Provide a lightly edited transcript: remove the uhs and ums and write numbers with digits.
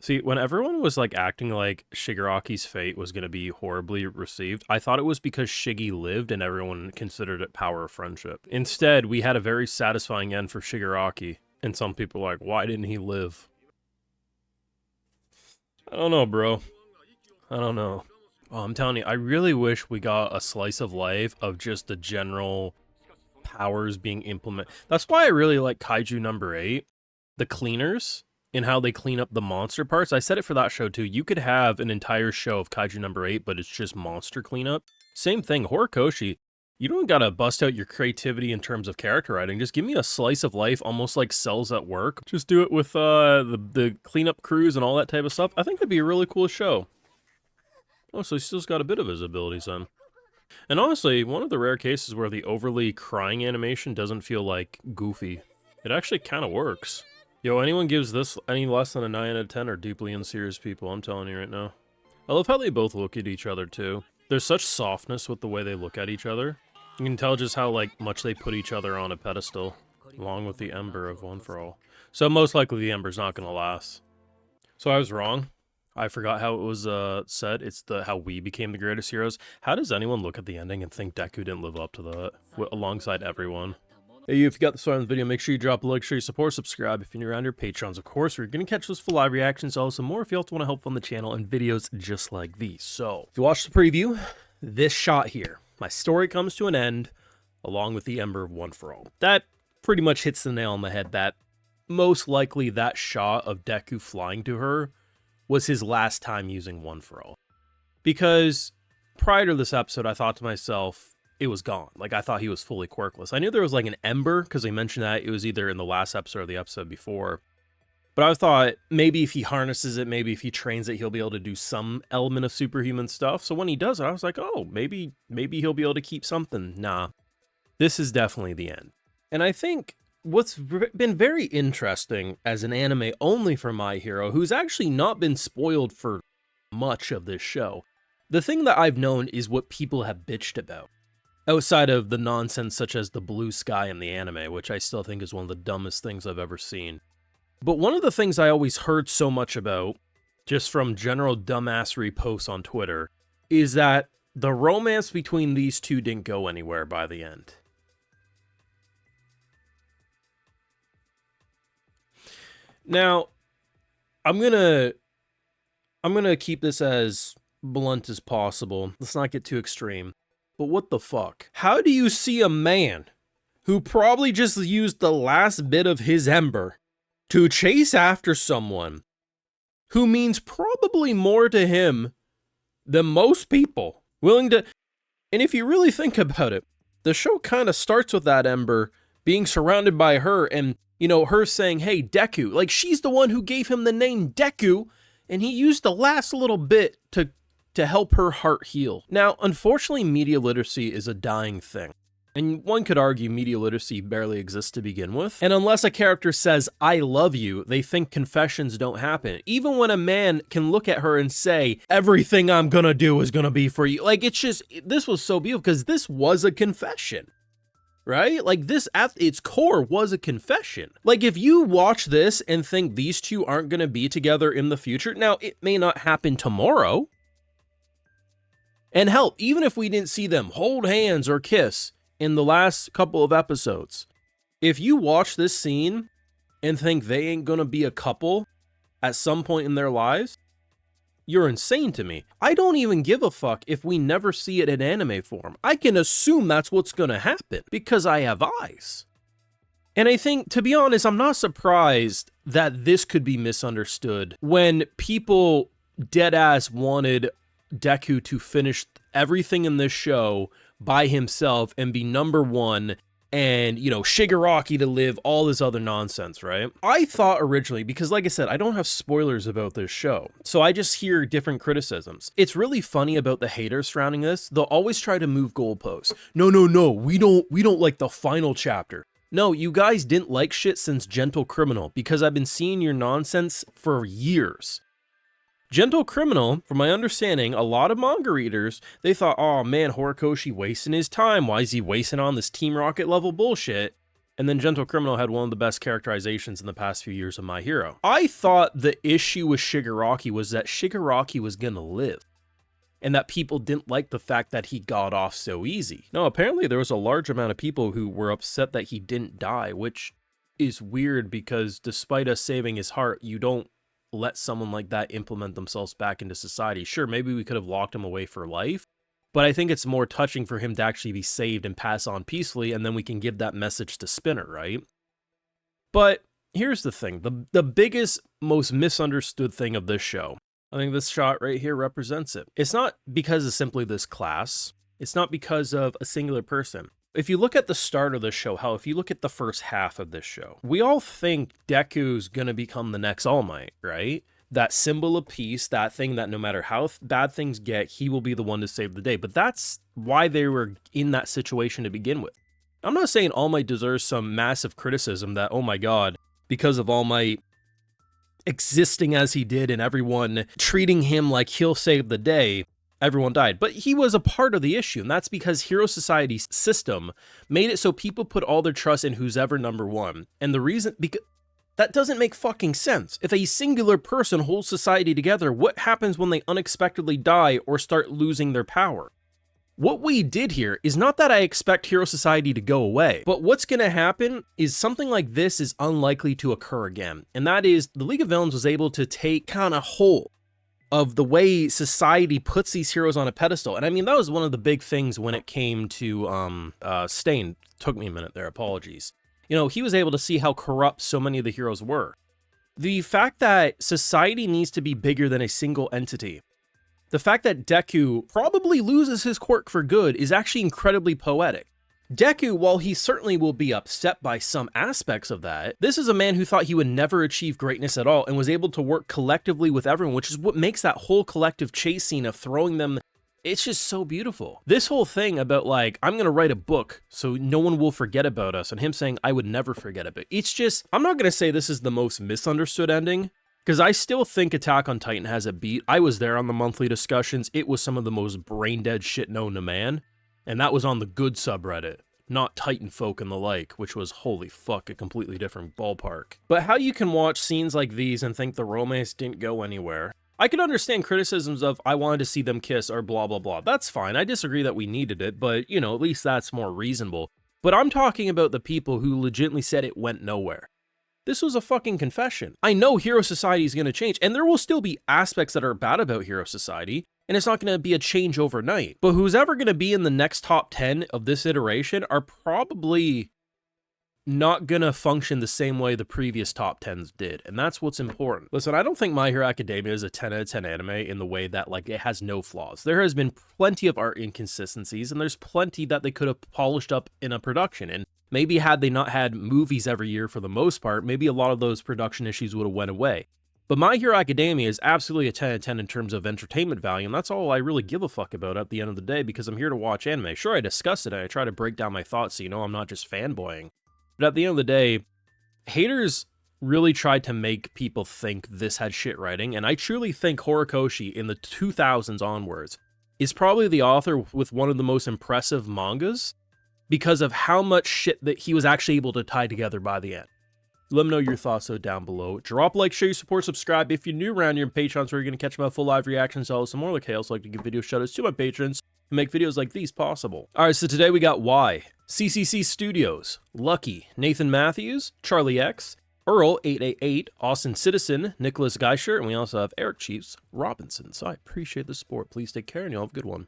See, when everyone was like acting like Shigaraki's fate was going to be horribly received, I thought it was because Shiggy lived and everyone considered it power of friendship. Instead, we had a very satisfying end for Shigaraki, and some people were like, why didn't he live? I don't know, bro. I don't know. Oh, I'm telling you, I really wish we got a slice of life of just the general powers being implemented. That's why I really like Kaiju number 8, the cleaners, and how they clean up the monster parts. I said it for that show too. You could have an entire show of Kaiju number 8, but it's just monster cleanup. Same thing, Horikoshi. You don't gotta bust out your creativity in terms of character writing. Just give me a slice of life, almost like Cells at Work. Just do it with the cleanup crews and all that type of stuff. I think that'd be a really cool show. Oh, so he still's got a bit of his abilities then. And honestly, one of the rare cases where the overly crying animation doesn't feel like goofy. It actually kind of works. Yo, anyone gives this any less than a 9 out of 10 are deeply unserious people, I'm telling you right now. I love how they both look at each other too. There's such softness with the way they look at each other. You can tell just how like much they put each other on a pedestal, along with the Ember of One for All. So most likely the Ember's not gonna last. So I was wrong. I forgot how it was said. It's how we became the greatest heroes. How does anyone look at the ending and think Deku didn't live up to that alongside everyone? Hey, if you got this far in the video, make sure you drop a like, show your support, subscribe if you're new around here. Patrons, of course, we're going to catch those full live reactions, also more if you also want to help fund the channel and videos just like these. So, if you watch the preview, this shot here, my story comes to an end, along with the Ember of One for All. That pretty much hits the nail on the head that most likely that shot of Deku flying to her was his last time using One for All. Because prior to this episode, I thought to myself, it was gone. Like, I thought he was fully quirkless. I knew there was like an Ember, because they mentioned that it was either in the last episode or the episode before. But I thought maybe if he harnesses it, maybe if he trains it, he'll be able to do some element of superhuman stuff. So when he does it, I was like, oh, maybe he'll be able to keep something. Nah, this is definitely the end. And I think what's been very interesting as an anime only for My Hero, who's actually not been spoiled for much of this show, the thing that I've known is what people have bitched about. Outside of the nonsense such as the blue sky in the anime, which I still think is one of the dumbest things I've ever seen. But one of the things I always heard so much about, just from general dumbassery posts on Twitter, is that the romance between these two didn't go anywhere by the end. Now, I'm gonna keep this as blunt as possible. Let's not get too extreme. But what the fuck? How do you see a man who probably just used the last bit of his ember to chase after someone who means probably more to him than most people, willing to... And if you really think about it, the show kind of starts with that ember being surrounded by her and, you know, her saying, hey, Deku. Like, she's the one who gave him the name Deku, and he used the last little bit to help her heart heal. Now, unfortunately, media literacy is a dying thing. And one could argue media literacy barely exists to begin with. And unless a character says, I love you, they think confessions don't happen. Even when a man can look at her and say, everything I'm gonna do is gonna be for you. Like, it's just, this was so beautiful because this was a confession. Right? Like, this at its core was a confession. Like, if you watch this and think these two aren't gonna be together in the future, now, it may not happen tomorrow. And hell, even if we didn't see them hold hands or kiss in the last couple of episodes, if you watch this scene and think they ain't gonna be a couple at some point in their lives, you're insane to me. I don't even give a fuck if we never see it in anime form. I can assume that's what's gonna happen because I have eyes. And I think, to be honest, I'm not surprised that this could be misunderstood when people deadass wanted Deku to finish everything in this show by himself and be #1 and, you know, Shigaraki to live, all this other nonsense, right? I thought originally, because like I said, I don't have spoilers about this show, so I just hear different criticisms. It's really funny about the haters surrounding this. They'll always try to move goalposts. No, we don't like the final chapter. No, you guys didn't like shit since Gentle Criminal, because I've been seeing your nonsense for years. Gentle Criminal, from my understanding, a lot of manga readers, they thought, oh man, Horikoshi wasting his time. Why is he wasting on this Team Rocket level bullshit? And then Gentle Criminal had one of the best characterizations in the past few years of My Hero. I thought the issue with Shigaraki was that Shigaraki was gonna live, and that people didn't like the fact that he got off so easy. No, apparently there was a large amount of people who were upset that he didn't die, which is weird because despite us saving his heart, you don't let someone like that implement themselves back into society. Sure, maybe we could have locked him away for life, but I think it's more touching for him to actually be saved and pass on peacefully, and then we can give that message to Spinner, right? But here's the thing. The biggest, most misunderstood thing of this show, I think this shot right here represents it. It's not because of simply this class. It's not because of a singular person. If you look at the start of this show, hell, if you look at the first half of this show, we all think Deku's gonna become the next All Might, right? That symbol of peace, that thing that no matter how bad things get, he will be the one to save the day. But that's why they were in that situation to begin with. I'm not saying All Might deserves some massive criticism that, oh my god, because of All Might existing as he did and everyone treating him like he'll save the day, everyone died. But he was a part of the issue, and that's because Hero Society's system made it so people put all their trust in who's ever number one. And the reason, because that doesn't make fucking sense. If a singular person holds society together, what happens when they unexpectedly die or start losing their power? What we did here is not that I expect Hero Society to go away, but what's going to happen is something like this is unlikely to occur again. And that is, the League of Villains was able to take kind of hold of the way society puts these heroes on a pedestal. And I mean, that was one of the big things when it came to Stain. Took me a minute there, apologies. You know, he was able to see how corrupt so many of the heroes were. The fact that society needs to be bigger than a single entity. The fact that Deku probably loses his quirk for good is actually incredibly poetic. Deku, while he certainly will be upset by some aspects of that, this is a man who thought he would never achieve greatness at all and was able to work collectively with everyone, which is what makes that whole collective chase scene of throwing them. It's just so beautiful. This whole thing about like, I'm going to write a book so no one will forget about us, and him saying, I would never forget about it. It's just, I'm not going to say this is the most misunderstood ending, because I still think Attack on Titan has a beat. I was there on the monthly discussions. It was some of the most brain-dead shit known to man, and that was on the good subreddit, not Titan folk and the like, which was, holy fuck, a completely different ballpark. But how you can watch scenes like these and think the romance didn't go anywhere. I can understand criticisms of, I wanted to see them kiss or blah blah blah. That's fine, I disagree that we needed it, but, you know, at least that's more reasonable. But I'm talking about the people who legitimately said it went nowhere. This was a fucking confession. I know Hero Society is going to change, and there will still be aspects that are bad about Hero Society, and it's not going to be a change overnight. But who's ever going to be in the next top 10 of this iteration are probably not going to function the same way the previous top 10s did, and that's what's important. Listen, I don't think My Hero Academia is a 10 out of 10 anime in the way that, like, it has no flaws. There has been plenty of art inconsistencies, and there's plenty that they could have polished up in a production, and maybe had they not had movies every year for the most part, maybe a lot of those production issues would have went away. But My Hero Academia is absolutely a 10 out of 10 in terms of entertainment value, and that's all I really give a fuck about at the end of the day, because I'm here to watch anime. Sure, I discuss it, and I try to break down my thoughts so you know I'm not just fanboying. But at the end of the day, haters really tried to make people think this had shit writing, and I truly think Horikoshi in the 2000s onwards is probably the author with one of the most impressive mangas because of how much shit that he was actually able to tie together by the end. Let me know your thoughts though down below. Drop a like, share your support, subscribe. If you're new around here in Patreons where you're going to catch my full live reactions to all some more like I also like to give video shoutouts to my patrons and make videos like these possible. Alright, so today we got Y, CCC Studios, Lucky, Nathan Matthews, Charlie X, Earl 888, Austin Citizen, Nicholas Geischer, and we also have Eric Chiefs Robinson. So I appreciate the support. Please take care and you'll have a good one.